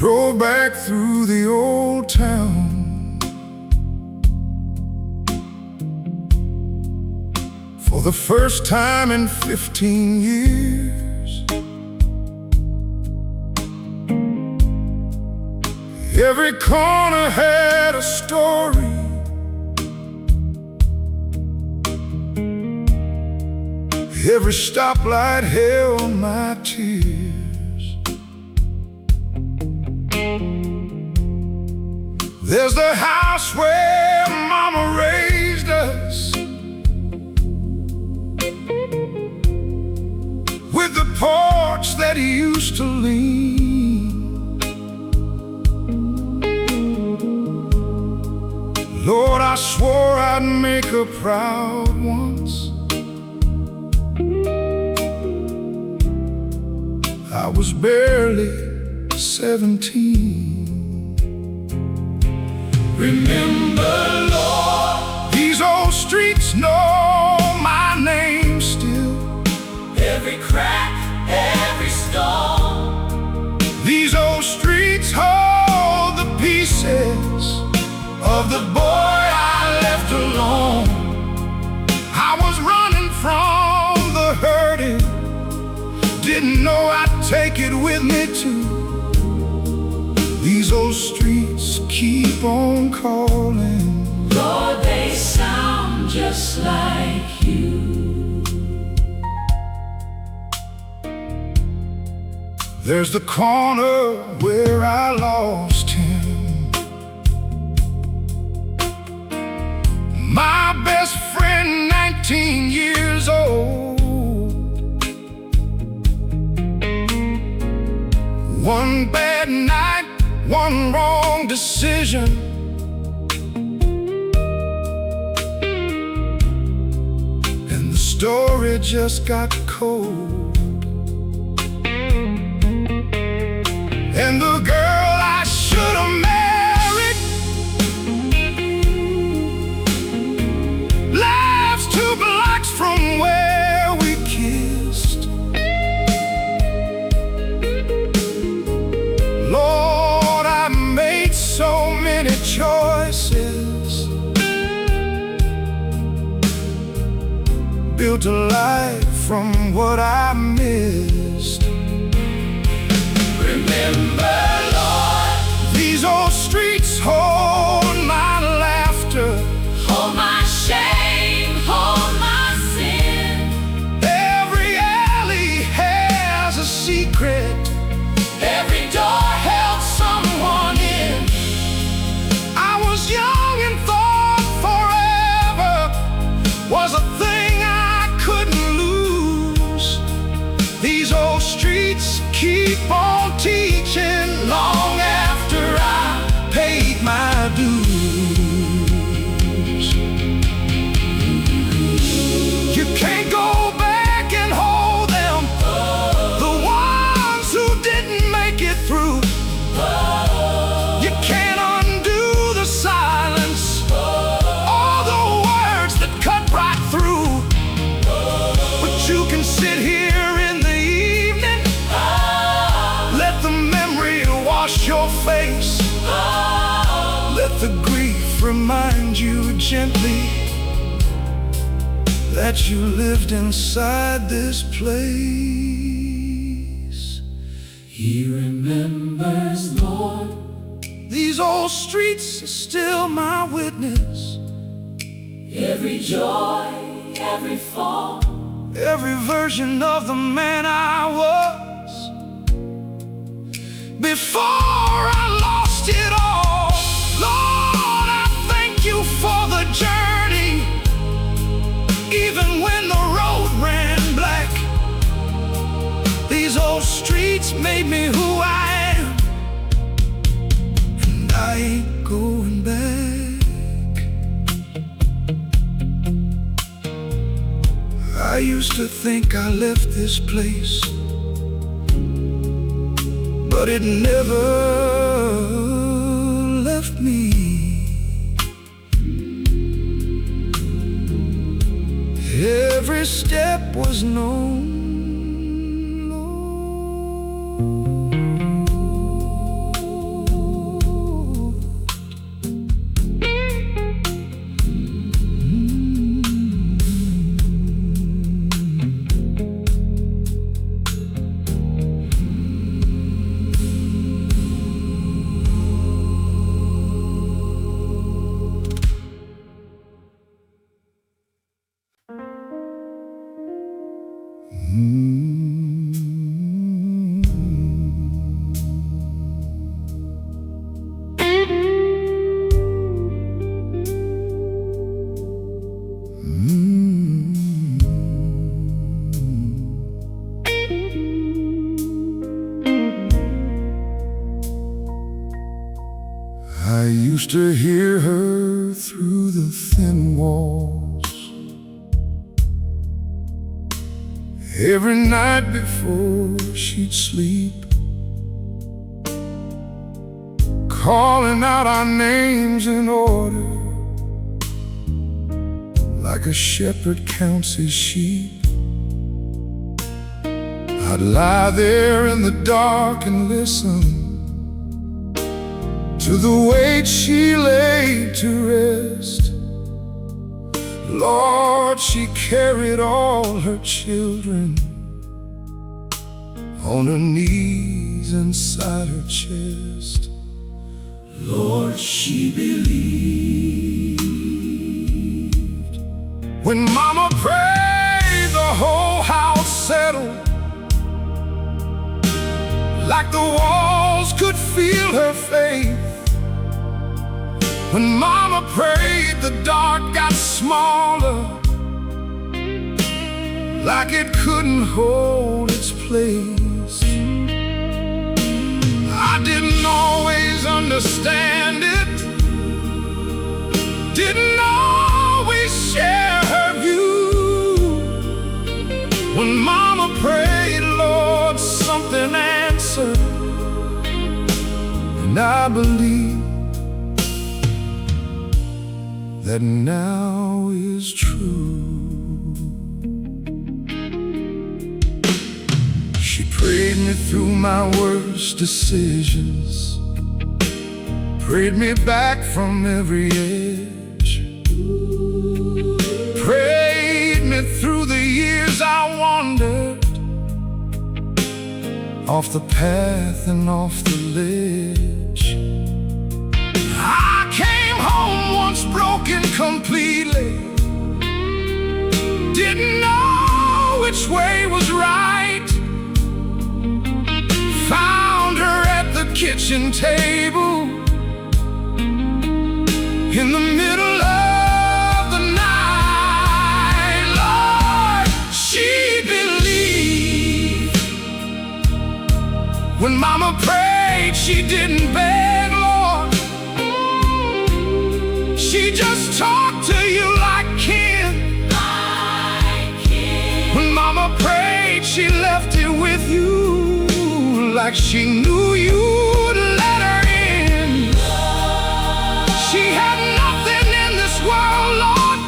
Drove back through the old town for the first time in 15 years. Every corner had a story. Every stoplight held my tears. There's the house where Mama raised us, with the porch that he used to lean. Lord, I swore I'd make her proud once. I was barely 17. Remember, Lord, these old streets know my name still. Every crack, every stone. These old streets hold the pieces of the boy I left alone. I was running from the hurting, didn't know I'd take it with me too. These old streets keep on calling. Lord, they sound just like you. There's the corner where I lost him, my best friend, 19 years old. One bad night, one wrong decision, and the story just got cold. And the girl I should have married lives 2 blocks from where we kissed. Lord, I made so many choices, built a life from what I missed. Remember, Lord, these old streets hold my laughter, Hold my shame, hold my sin. every alley has a secret, Every door held someone in. I was young and thought forever was a thing I couldn't lose. These old streets keep on teaching long after I paid my dues. You can't go back and hold them, the ones who didn't make it through. You can't undo the silence, all the words that cut right through. But you can sit here in the evening, let the memory wash your face, let the grief remind you gently that you lived inside this place. He remembers, Lord. These old streets are still my witness, Every joy, every fall. every version of the man I was before I lost it all. Lord, I thank you for the journey, even when the road ran black. These old streets made me who I am, and I ain't going back. I used to think I left this place, but it never left me. Every step was known, Lord. I used to hear her through the thin walls every night before she'd sleep, calling out our names in order, like a shepherd counts his sheep. I'd lie there in the dark and listen to the weight she laid to rest. Lord, she carried all her children on her knees inside her chest. Lord, she believed. When Mama prayed, the whole house settled, like the walls could feel her faith. When Mama prayed, the dark got smaller, like it couldn't hold its place. I didn't always understand it, didn't always share her view. When Mama prayed, Lord, something answered, and I believe that now is true. She prayed me through my worst decisions, prayed me back from every edge, prayed me through the years I wandered off the path and off the ledge. I came home once broken completely, didn't know which way was right. Found her at the kitchen table in the middle of the night. Lord, she believed. When Mama prayed, she didn't beg, Lord. She just talked to you like kin. When Mama prayed, she left it with you, like she knew you'd let her in. She had nothing in this world, Lord,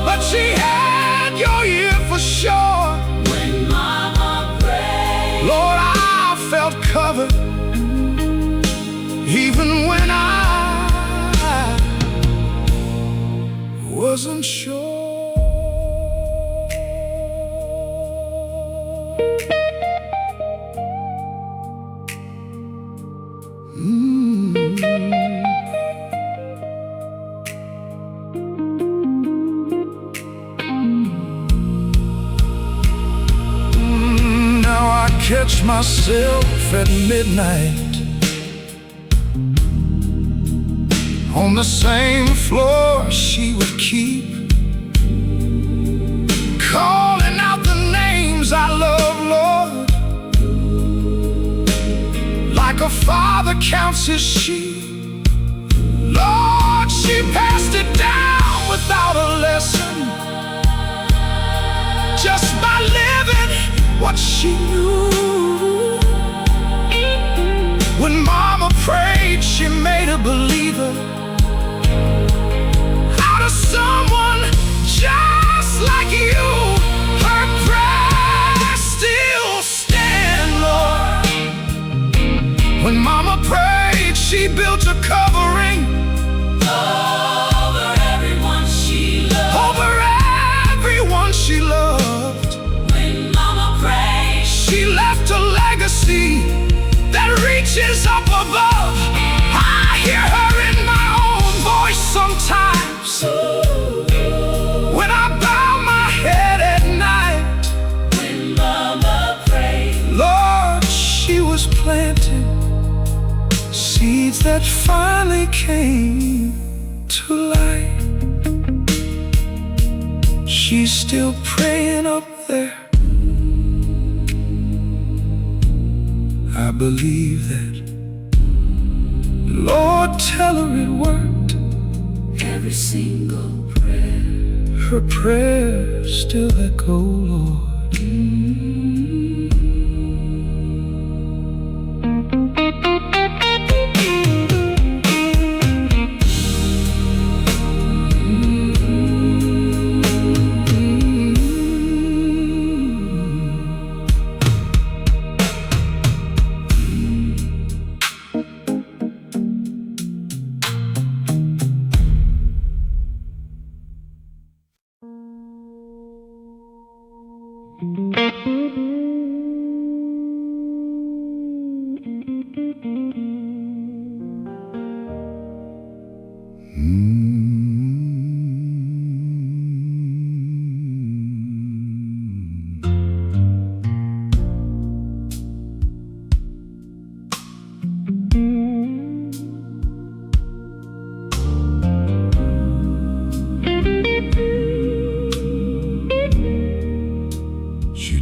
but she had your ear for sure. When Mama prayed, Lord, I felt covered, even when I wasn't sure. Now I catch myself at midnight on the same floor she would keep, calling out the names I love, Lord, like a father counts his sheep. Lord, she passed it down without a lesson, just by living what she knew. When Mama prayed, she made a believer out of someone just like you. Her prayers still stand, Lord. When Mama prayed, she built a covering over everyone she loved. over everyone she loved. When Mama prayed, She left a legacy that reaches up above. I hear her that finally came to light. She's still praying up there. I believe that. Lord, tell her it worked. Every single prayer. Her prayers still echo, Lord.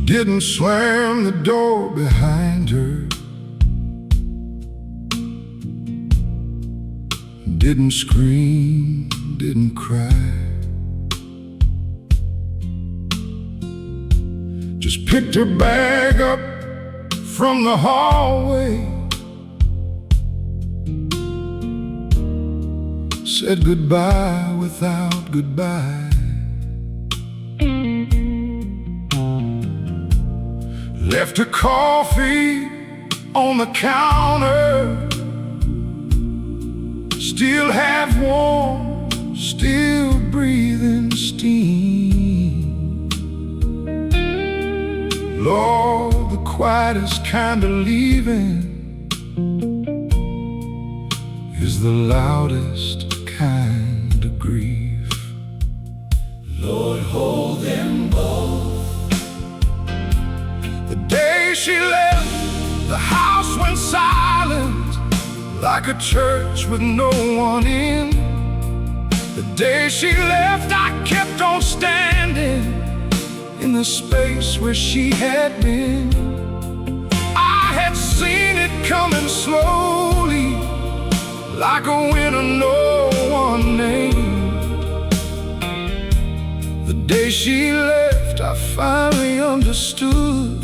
Didn't slam the door behind her, didn't scream, didn't cry, just picked her bag up from the hallway, said goodbye without goodbye. Left her coffee on the counter, still half warm, still breathing steam. Lord, the quietest kind of leaving is the loudest kind of grief. Lord, hold them both. The day she left, the house went silent, like a church with no one in. The day she left, I kept on standing in the space where she had been. I had seen it coming slowly, like a winter no one named. The day she left, I finally understood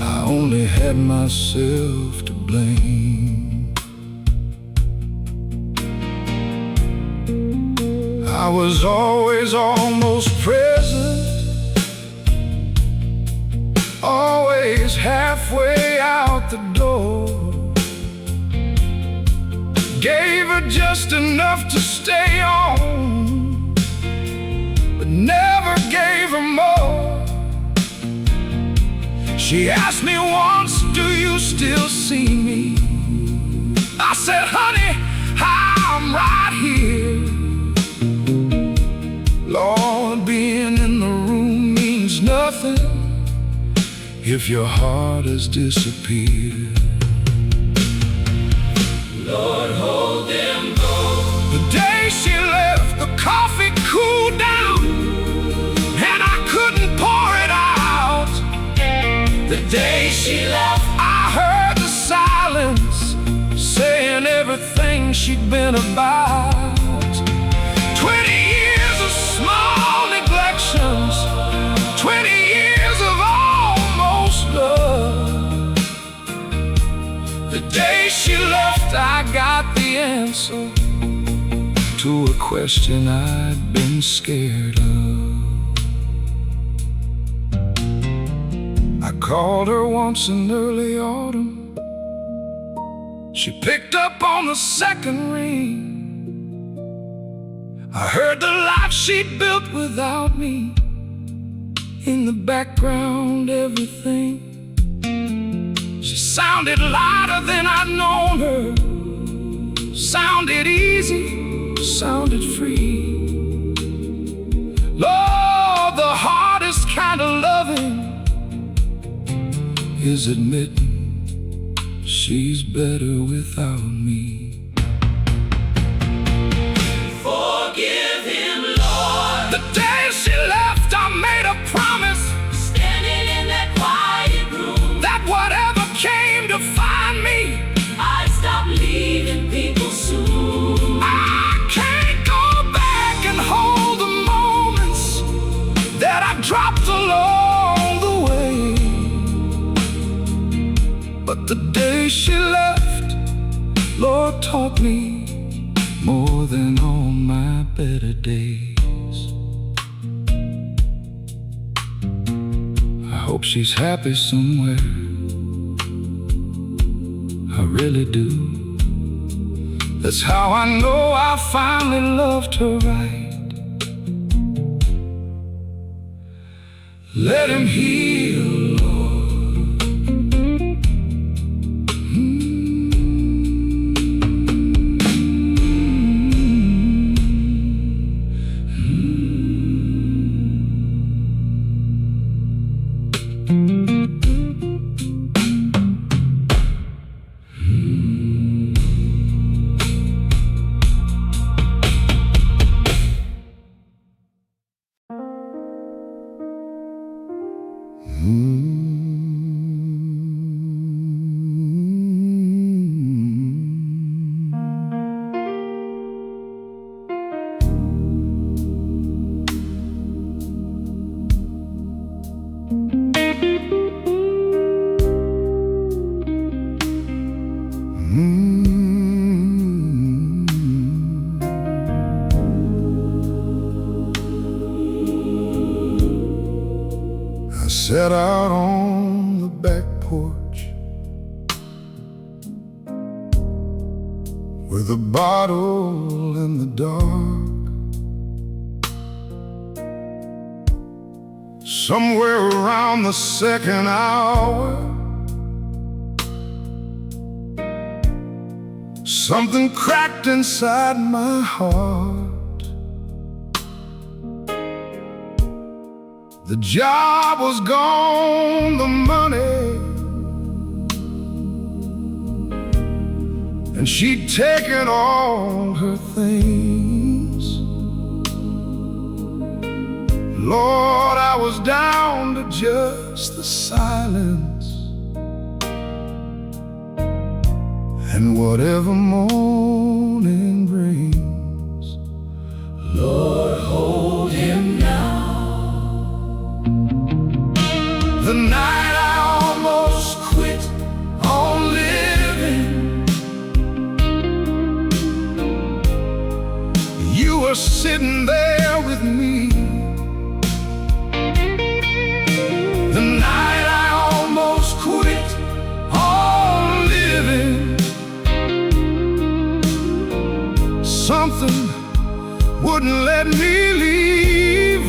I only had myself to blame. I was always almost present, always halfway out the door. Gave her just enough to stay on, but never gave her more. She asked me once, do you still see me? I said, honey, I'm right here. Lord, being in the room means nothing if your heart has disappeared. Lord, hold them both. The day she left, the coffee cooled down, and I couldn't pour it out. The day she left, I heard the silence saying everything she'd been about. 20 years of small neglections, 20 years of almost love. The day she left, I got the answer to a question I'd been scared of. I called her once in early autumn. She picked up on the second ring. I heard the life she'd built without me. In the background, everything. She sounded lighter than I'd known her. Sounded easy, sounded free. Lord, the hardest kind of loving is admitting she's better without me. day she left, Lord, taught me more than all my better days. I hope she's happy somewhere, I really do. That's how I know I finally loved her right. Let him heal, Lord. I sat out on the back porch with a bottle in the dark. Somewhere around the second hour, something cracked inside my heart. The job was gone, the money, and she'd taken all her things. Lord, I was down to just the silence and whatever morning brings. Lord, hold him now. The night I almost quit on living, you were sitting there with me. The night I almost quit on living, something wouldn't let me leave.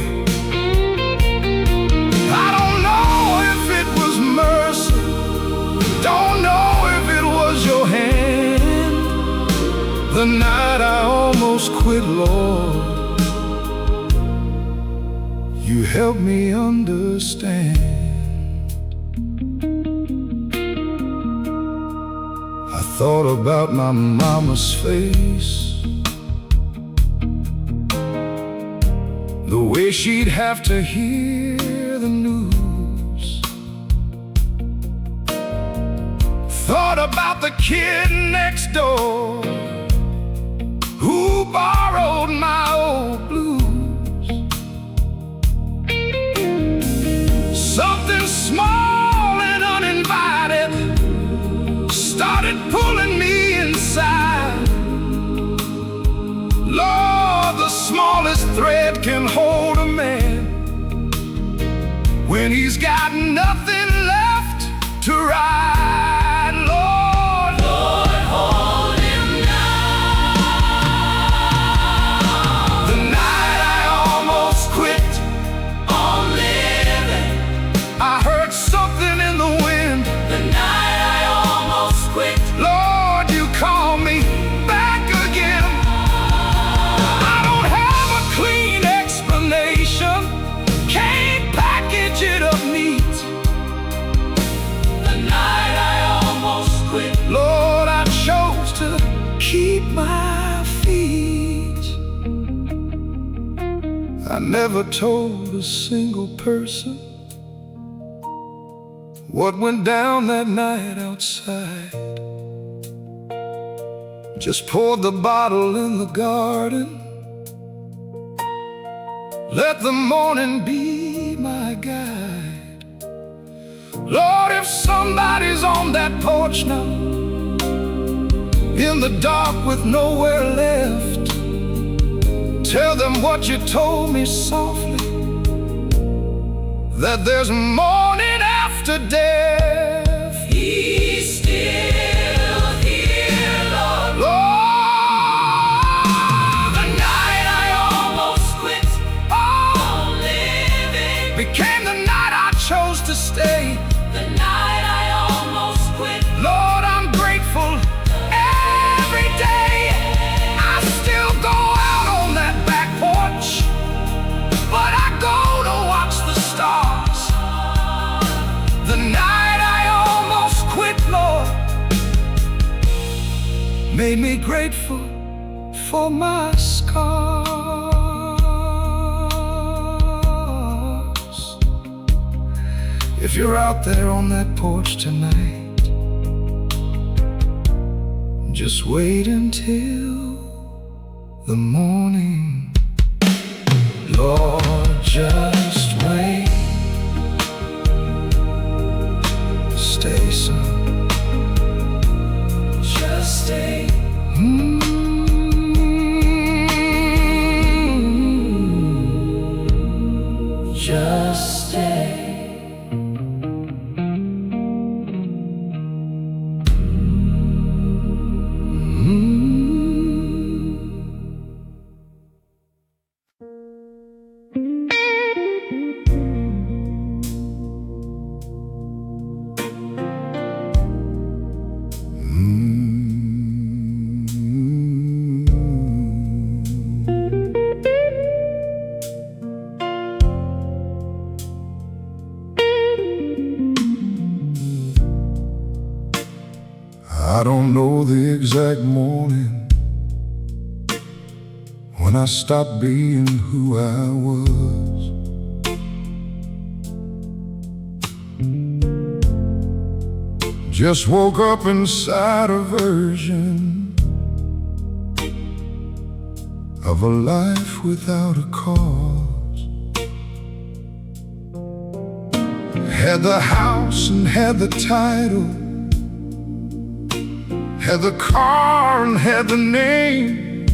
I don't know if it was mercy, don't know if it was your hand. The night I almost quit, Lord, you helped me understand. I thought about my mama's face, the way she'd have to hear the news. Thought about the kid next door who borrowed my old blues. Something small and uninvited started pulling me inside. Lord, the smallest thread can hold a man when he's got nothing left to ride. Lord, Lord, hold him now. the night I almost quit On living. I heard something in the wind. The night I almost quit. Lord, you called me back again. I don't have a clean explanation, can't package it up neat. The night I almost quit. Lord, I chose to keep my feet. I never told a single person what went down that night outside. Just poured the bottle in the garden, let the morning be my guide. Lord, if somebody's on that porch now, in the dark with nowhere left, tell them what you told me softly, that there's morning after death. He's still here, Lord. Lord, The night I almost quit on living became the night I chose to stay. the night I almost quit. Lord, I'm grateful every day. I still go out on that back porch, but I go to watch the stars. The night I almost quit, Lord, made me grateful for my scars. If you're out there on that porch tonight, just wait until the morning. Lord, just wait. Stay, son. Just stay. Just stay. I don't know the exact morning when I stopped being who I was. Just woke up inside a version of a life without a cause. Had the house and had the title, had the car and had the name.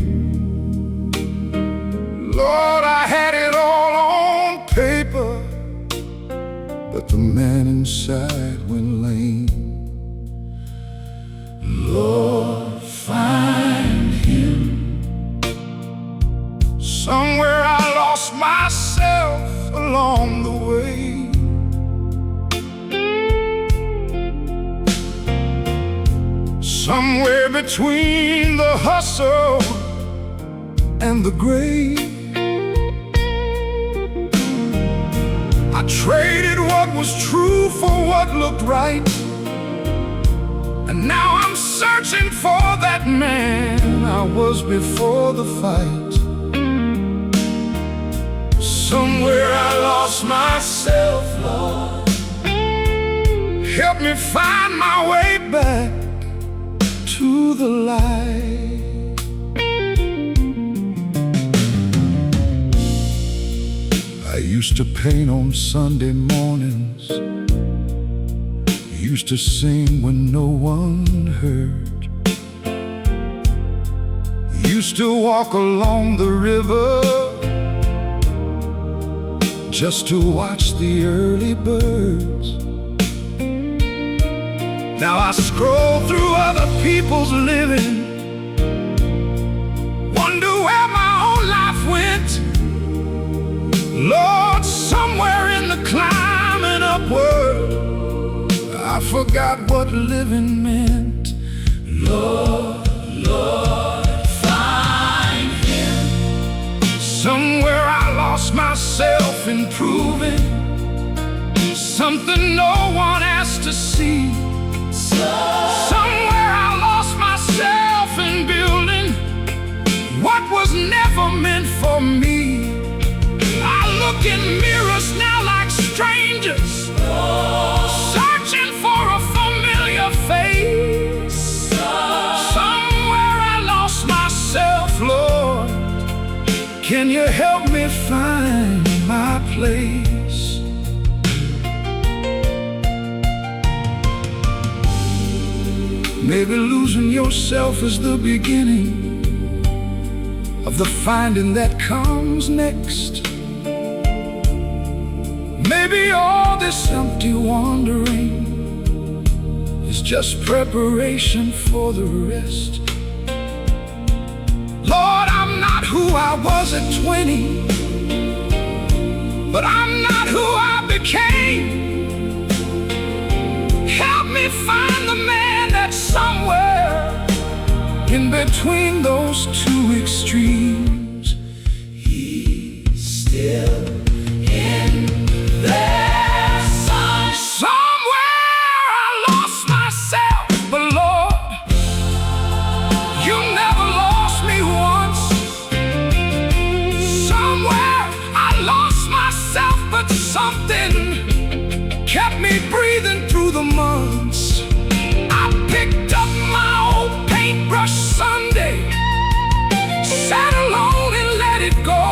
Lord, I had it all on paper, but the man inside went lame. Lord, find him. Somewhere I lost myself along the way. Somewhere between the hustle and the grave, I traded what was true for what looked right, and now I'm searching for that man I was before the fight. Somewhere I lost myself, Lord. Help me find my way back to the light. I used to paint on Sunday mornings, used to sing when no one heard, used to walk along the river just to watch the early birds. Now I scroll through other people's living, wonder where my own life went. Lord, somewhere in the climbing upward, I forgot what living meant. Lord, Lord, find him. Somewhere I lost myself in proving something no one asked to see. Somewhere I lost myself in building what was never meant for me. I look in mirrors now like strangers, searching for a familiar face. Somewhere I lost myself, Lord. Can you help me find my place? Maybe losing yourself is the beginning of the finding that comes next. Maybe all this empty wandering is just preparation for the rest. Lord, I'm not who I was at 20, but I'm not who I became. Help me find the man that's somewhere in between those two extremes. He's still in there, son. Somewhere I lost myself, but Lord, you never lost me once. Somewhere I lost myself, but something kept me breathing through the months. I picked up my old paintbrush Sunday, sat alone and let it go.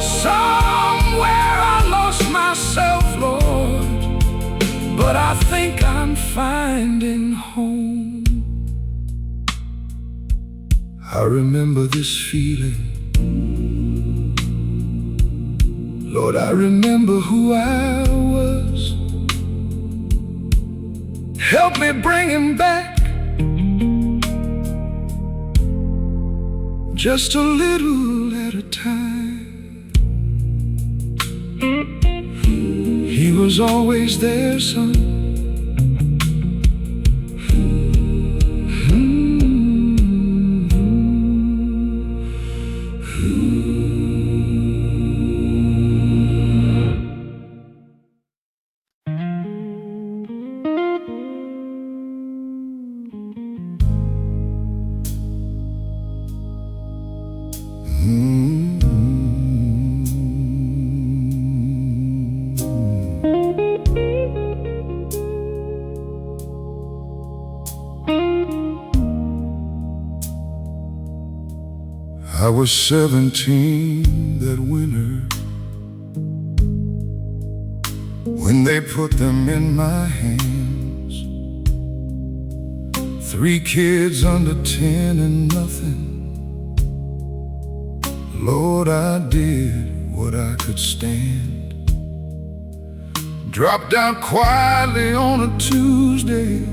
Somewhere I lost myself, Lord, but I think I'm finding home. I remember this feeling, Lord, I remember who I was. Help me bring him back, just a little at a time. He was always there, son. I was 17 that winter when they put them in my hands. 3 kids under 10 and nothing. Lord, I did what I could stand. Dropped out quietly on a Tuesday,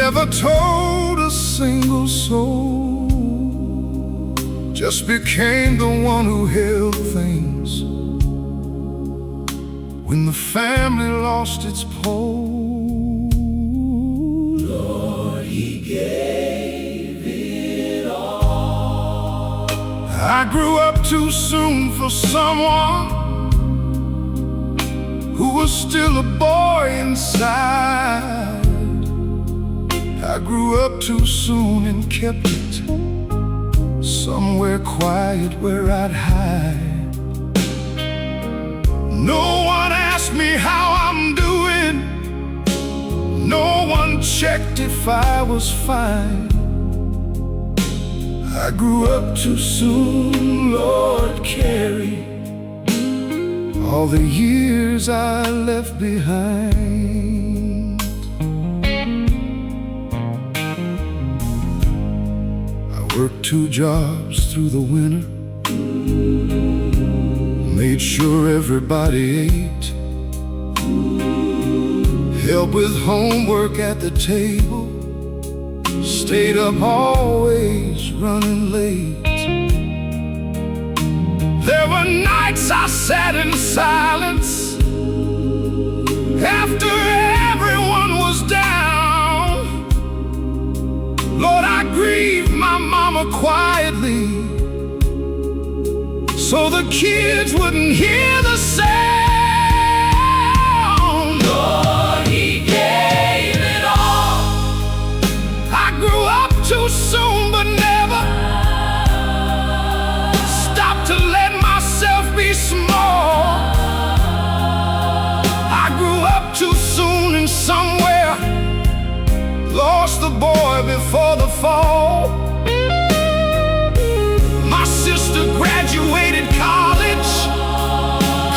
never told a single soul. Just became the one who held things when the family lost its pole. Lord, he gave it all. I grew up too soon for someone who was still a boy inside. I grew up too soon and kept it somewhere quiet where I'd hide. No one asked me how I'm doing. No one checked if I was fine. I grew up too soon, Lord, carry all the years I left behind. I worked 2 jobs through the winter, made sure everybody ate, helped with homework at the table, stayed up always running late. There were nights I sat in silence after everyone was down. Lord, I grieved my mama quietly so the kids wouldn't hear the sound. Lord, he gave it all. I grew up too soon, but never stopped to let myself be small. I grew up too soon and somewhere lost the boy before the fall. My sister graduated college,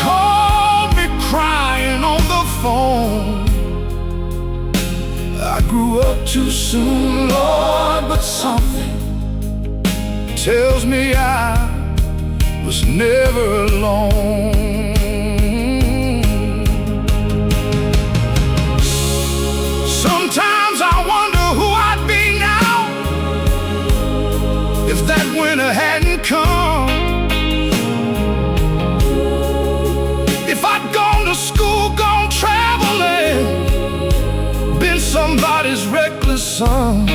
called me crying on the phone. too soon, Lord, but something tells me I was never alone. Sometimes I wonder who I'd be now if that winter hadn't come. If I'd gone to school, gone traveling, been somebody's reckless son.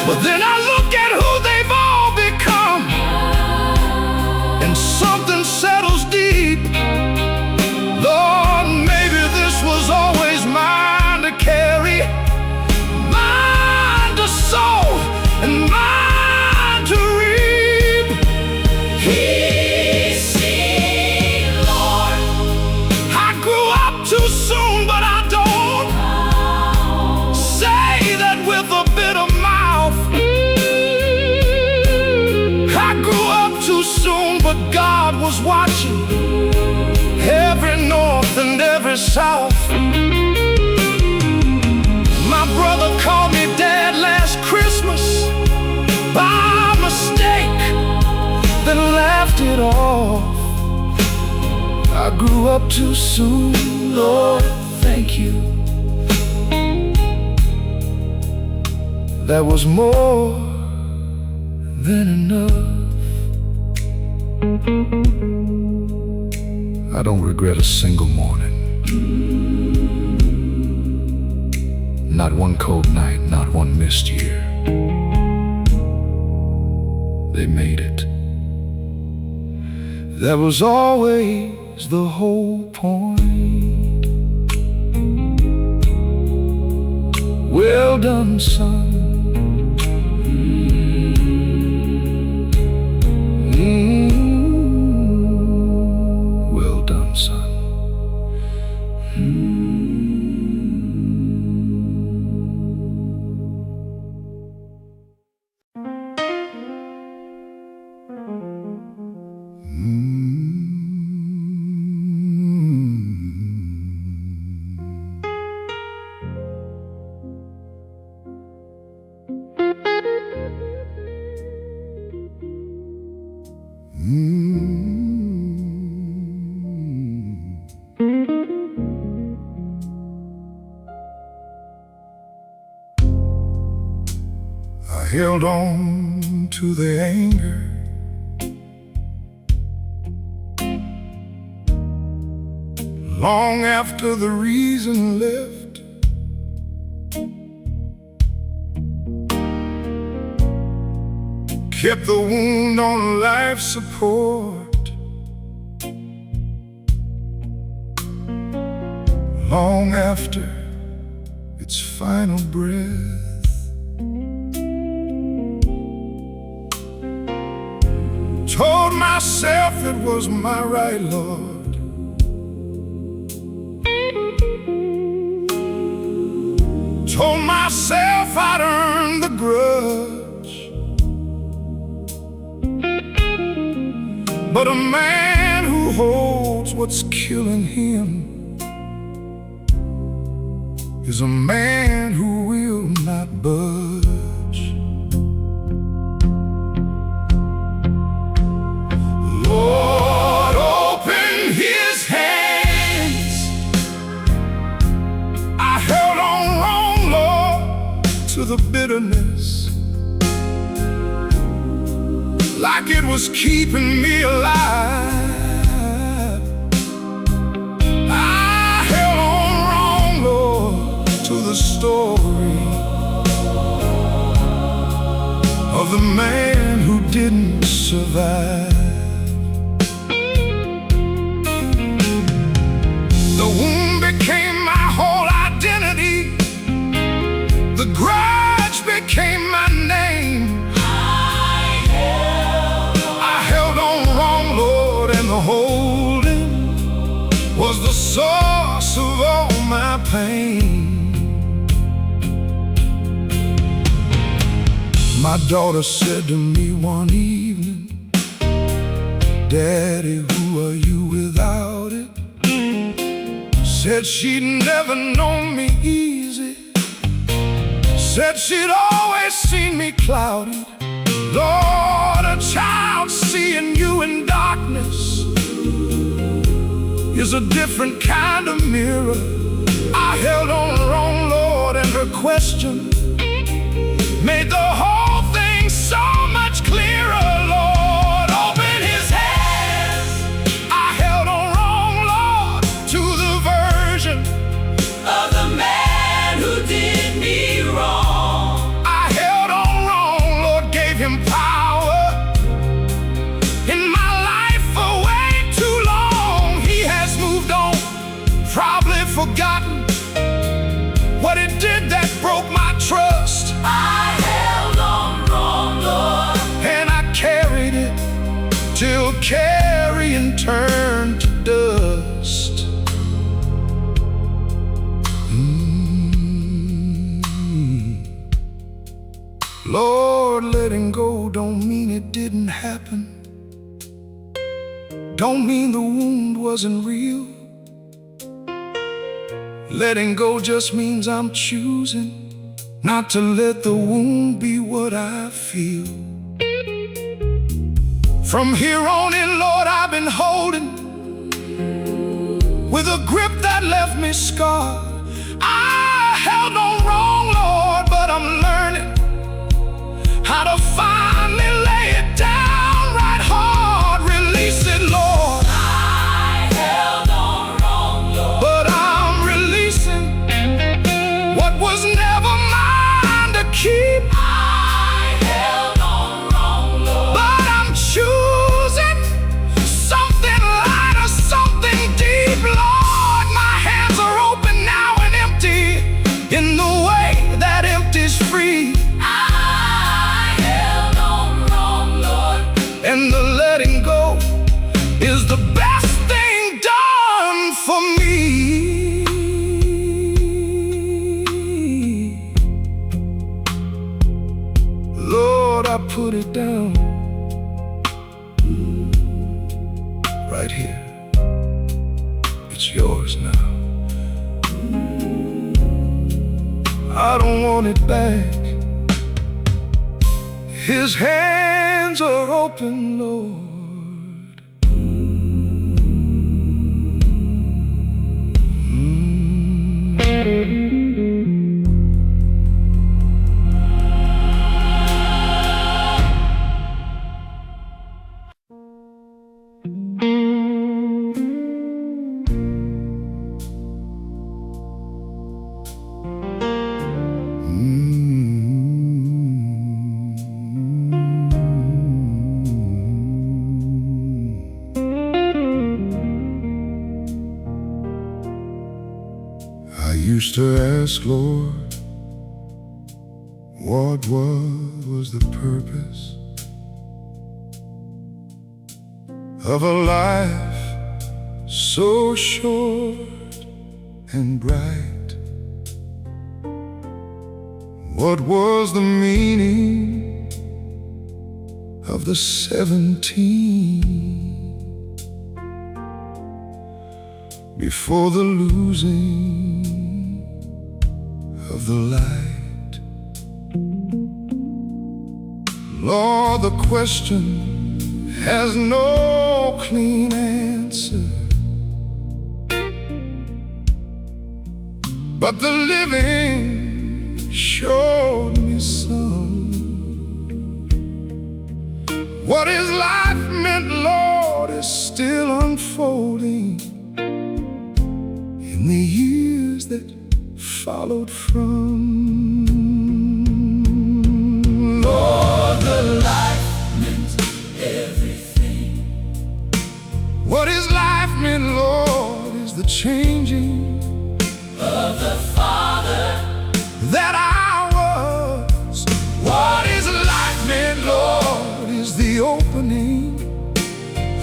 But then I look at who they've all become, and something settles deep. Lord, maybe this was always mine to carry, mine to sow, and mine to reap. He's seen, Lord. I grew up too soon, but I don't say that with a bitter mouth. I grew up too soon, but God was watching every north and every south. My brother called me Dad last Christmas by mistake, then laughed it off. I grew up too soon, Lord, thank you. That was more than enough. I don't regret a single morning, not one cold night, not one missed year. They made it. That was always the whole point. Well done, son. Well done, son. I held on to the anger, long after the reason left. Kept the wound on life support, long after its final breath. Told myself it was my right, Lord. Told myself I'd earned the grudge. But a man who holds what's killing him is a man who will not budge. Lord, open his hands. I held on wrong, Lord, to the bitterness, like it was keeping me alive. I held on wrong, Lord, to the story of the man who didn't survive. The wound became my whole identity. The grudge became my name. I held on wrong, Lord, and the holding was the source of all my pain. My daughter said to me one evening, "Daddy, who are you without it?" Said she'd never known me easy. Said she'd always seen me cloudy. Lord, a child seeing you in darkness is a different kind of mirror. I held on wrong, Lord, and her question made the whole thing so much clearer. Lord, open his hands. I held on wrong, Lord, to the version of the man who did me wrong. I held on wrong, Lord, gave him power in my life for way too long. He has moved on, probably forgotten what it did that broke my trust. I held on wrong, Lord, And I carried it till carrying turned to dust. Lord, letting go don't mean it didn't happen. Don't mean the wound wasn't real. Letting go just means I'm choosing not to let the wound be what I feel. From here on in, Lord, I've been holding with a grip that left me scarred. I held on wrong, Lord, but I'm learning how to finally lay it down right hard. Release it, Lord. I held on wrong, Lord, But I'm releasing what was never mine to keep. I held on wrong, Lord, But I'm choosing something lighter, something deep. Lord, my hands are open now and empty in the way that empty's free. I held on wrong, Lord, And the letting go is the best thing done for me. Lord, I put it down right here. It's yours now. I don't want it back. His hands are open, Lord. I used to ask, Lord, what was the purpose of a life so short and bright? What was the meaning of the 17 before the losing of the light? Lord, the question has no clean answer, but the living showed me some. What is life meant, Lord, is still unfolding in the years that followed from. Lord, the life meant everything. what is life meant, Lord, is the changing Of the Father that I was. What is life meant, Lord, is the opening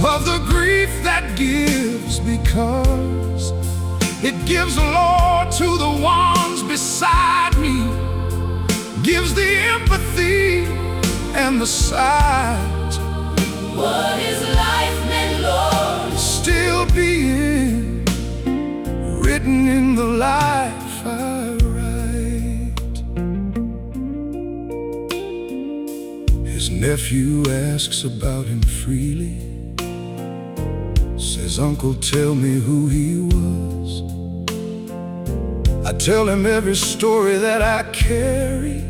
of the grief that gives, because it gives, Lord, to the ones beside me, gives the empathy and the sight. What is life meant, Lord? Still being written written in the life I write. His nephew asks about him freely, says, "Uncle, tell me who he was." I tell him every story that I carry,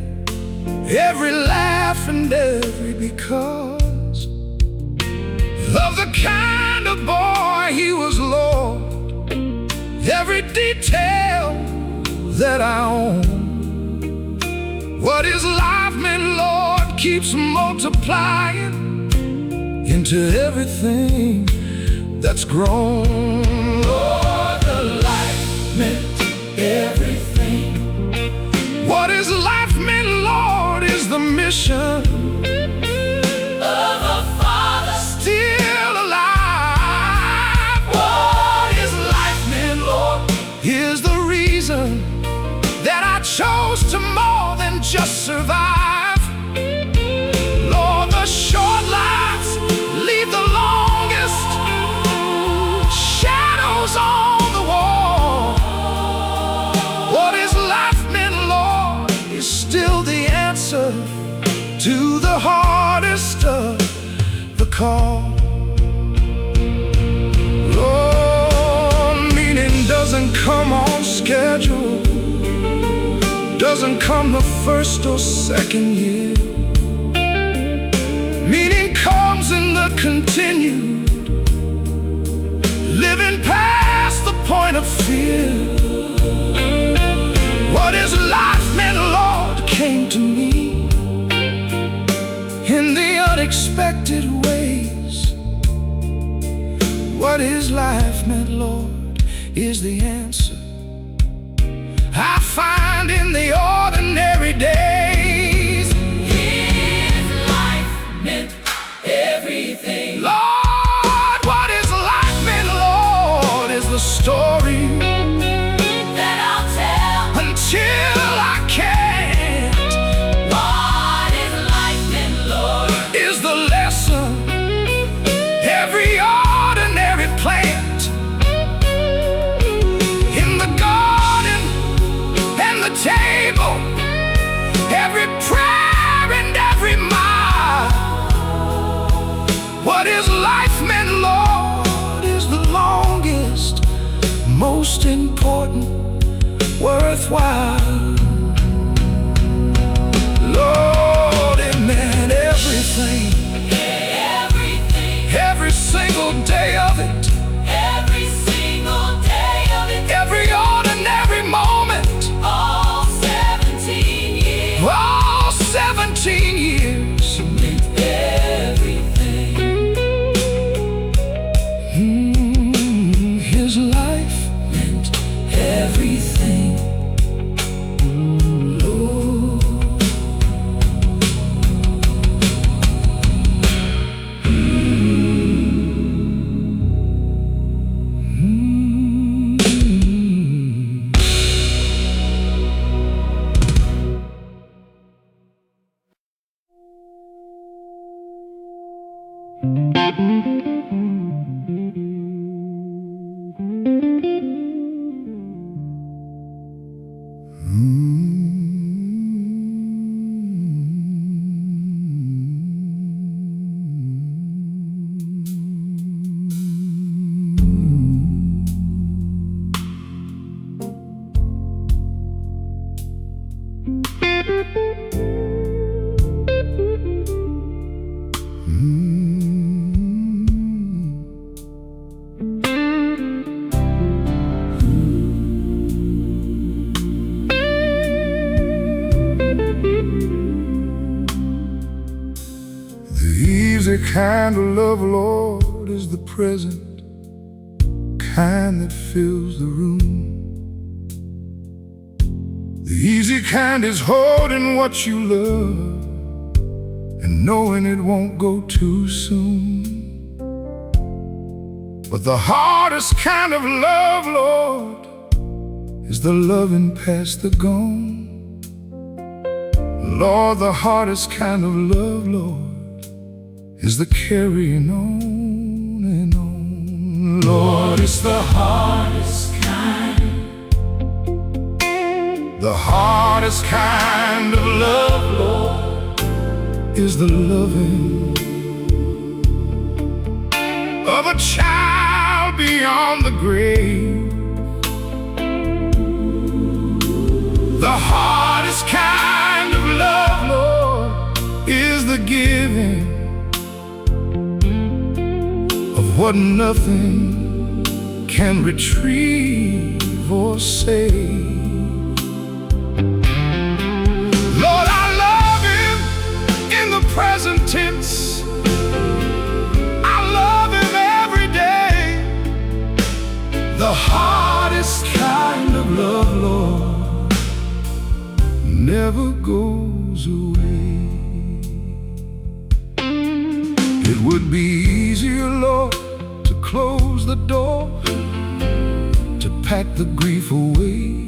every laugh and every because of the kind of boy he was, Lord. Every detail that I own, what his life meant, Lord, keeps multiplying into everything that's grown. Lord, the life meant everything. What his life meant, Lord, is the mission of a father still alive. What his life meant, Lord, is the reason that I chose to more than just survive. Lord, the short lives leave the longest shadows on the wall. What his life meant, Lord, is still the answer to the hardest of the call. Lord, meaning doesn't come on schedule, doesn't come the first or second year. Meaning comes in the continued living past the point of fear. What his life meant, Lord, came to me in the unexpected ways. What his life meant, Lord, is the answer I find in the ordinary days. His life meant everything. Lord, what his life meant, Lord, is the story that I'll tell until I can't. What his life meant, Lord, is the lesson every ordinary plant in the garden and the table, every prayer and every mile. What his life meant, Lord, is the longest, most important, worthwhile. Lord, it meant everything. Everything. Every single day of it. Every single day of it. Every ordinary moment. All 17 years. All 17 years. It meant everything. His life meant everything. The kind of love, Lord, is the present kind that fills the room. The easy kind is holding what you love and knowing it won't go too soon. But the hardest kind of love, Lord, is the loving past the gone. Lord, the hardest kind of love, Lord, is the carrying on and on. Lord, it's the hardest kind The hardest kind of love, Lord, is the loving of a child beyond the grave. The hardest kind of love, Lord, is the giving of what nothing can retrieve or save. Lord, I love Him in the present tense. I love Him every day. The hardest kind of love, Lord, never goes away. It would be easier, Lord, to close the door, to pack the grief away,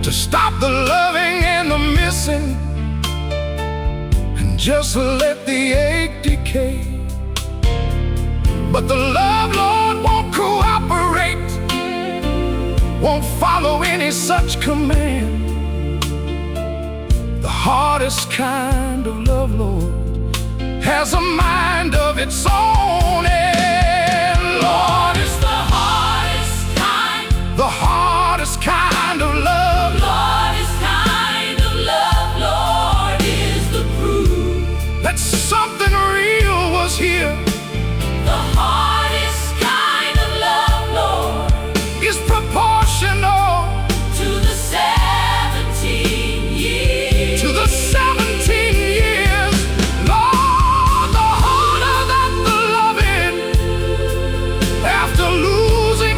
to stop the loving and the missing, and just let the ache decay. But the love, Lord, won't cooperate, won't follow any such command. The hardest kind of love, Lord, has a mind of its own. And Lord, it's the hardest kind, the hardest kind of love. Hardest kind of love, Lord, is the proof that something real was here. the hardest kind of love, Lord, Is proportional to the 17 years. to the 17 years. Lord, the harder that the loving after losing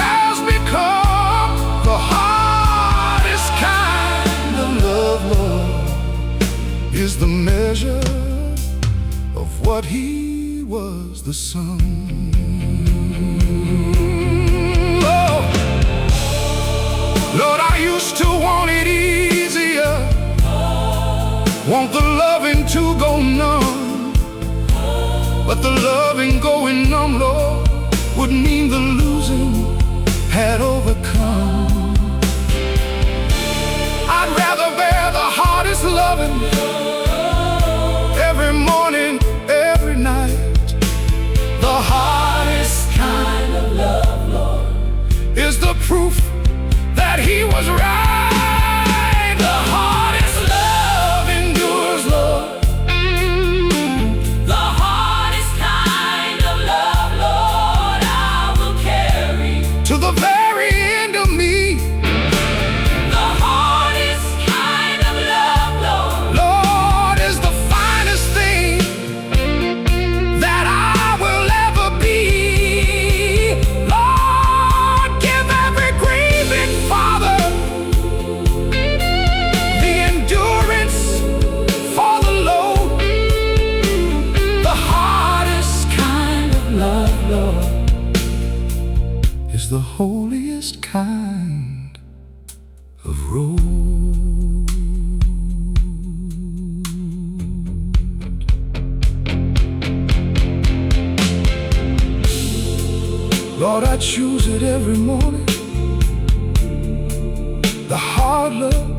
has become, the hardest kind of love, Lord, is the measure of what He was, the Son. Oh, Lord, I used to want it easier, want the loving to go numb. But the loving going numb, Lord, would mean the losing had overcome. I'd rather bear the hardest loving every morning, every night. The hardest kind of love, Lord, is the proof that He was right. The hardest love endures, Lord. The hardest kind of love, Lord, I will carry To the very end of me, the hardest kind of love, Lord. Lord, is the finest thing that I will ever be. Lord, give every grieving father the endurance for the load. The hardest kind of love, Lord, is the holiest kind of road. Lord, I choose it every morning, the hard love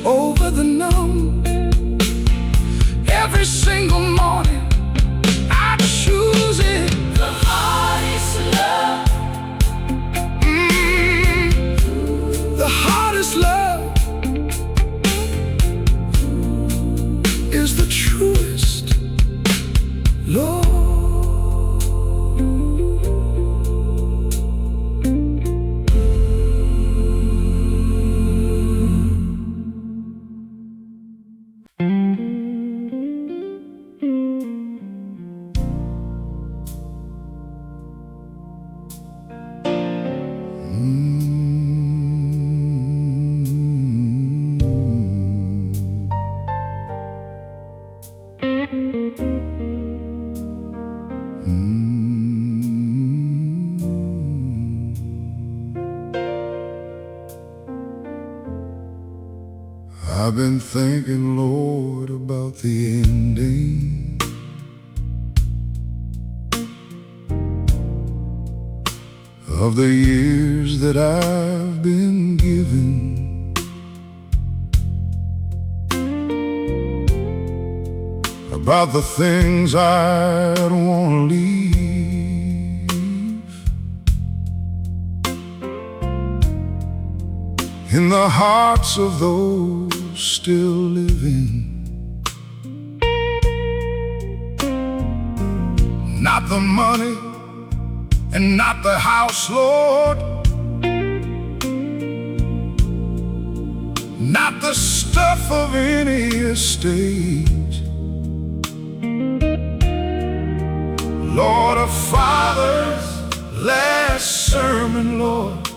over the numb. Every single morning I choose it. The hardest love, The hardest love is the truest, Lord. I've been thinking, Lord, about the ending. of the years that I've been given. About the things I'd want to leave, in the hearts of those still living. Not the money and not the house, Lord, not the stuff of any estate. Lord, a father's last sermon, Lord,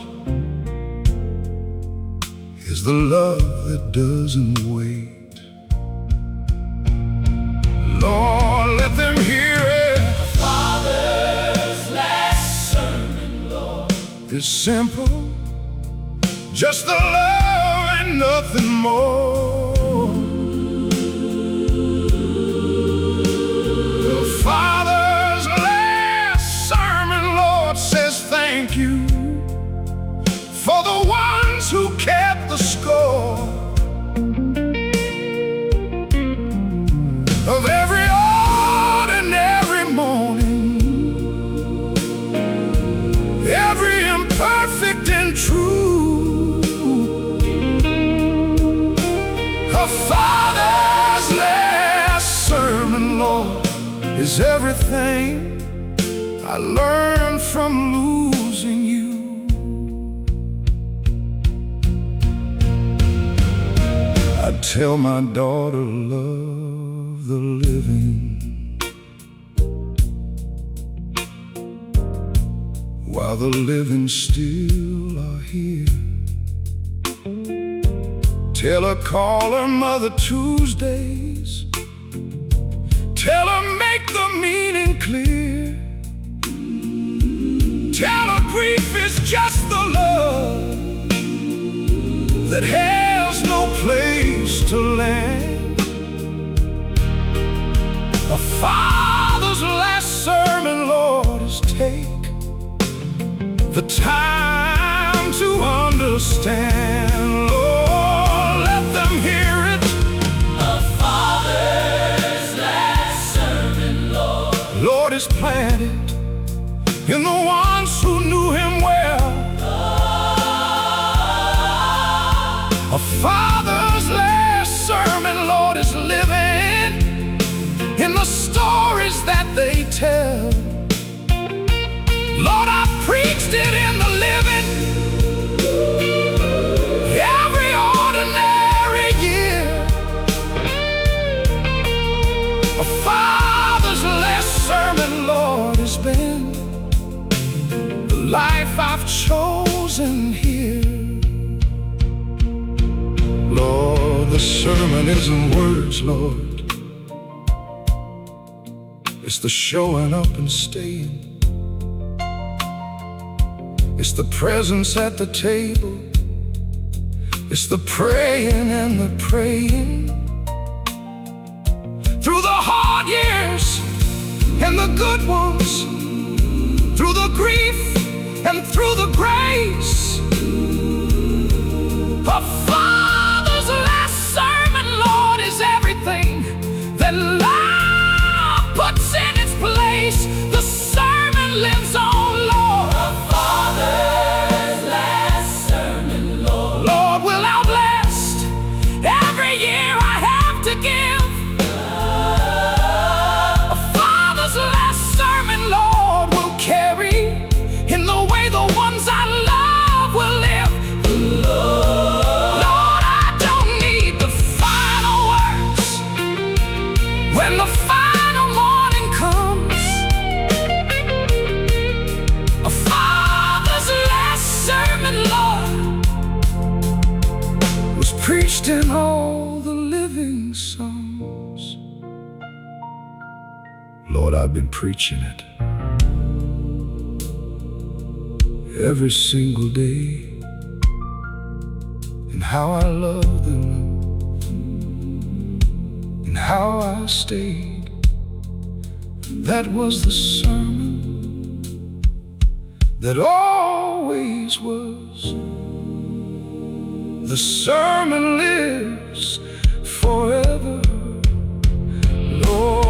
is the love that doesn't wait. Lord, let them hear it. A father's last sermon, Lord, It's simple, just the love and nothing more. The Father's last sermon, Lord, says thank you for the ones who kept the score of every ordinary morning, every imperfect and true. A father's last sermon, Lord, is everything I learned from losing you. I tell my daughter, love the living while the living still are here. Tell her, call her Mother Tuesdays. Tell her, make the meaning clear. Tell her, grief is just the love that has no place to land. A father's last sermon, Lord, is take the time to understand. Lord, let them hear it. a father's last sermon, Lord, Lord is planted in the ones who knew him well. A father's last sermon, Lord, is living in the stories that they tell. Lord, I preached it in the living every ordinary year. A father's last sermon, Lord, has been the life I've chosen here. Lord, the sermon isn't words, Lord. It's the showing up and staying. It's the presence at the table. It's the praying and the praying. Through the hard years and the good ones, through the grief and through the grace. A father's last sermon, Lord, is everything that love puts in its place. The sermon lives on, Lord. a father's last sermon, Lord, Lord, will outlast every year I have to give. A father's last sermon, Lord, will carry in the way the ones I love will live. Lord, I don't need the final words when the final morning comes. A father's last sermon, Lord, was preached in all the living songs. Lord, I've been preaching it every single day, and how I love them, and how I stayed. That was the sermon that always was. The sermon lives forever, Lord.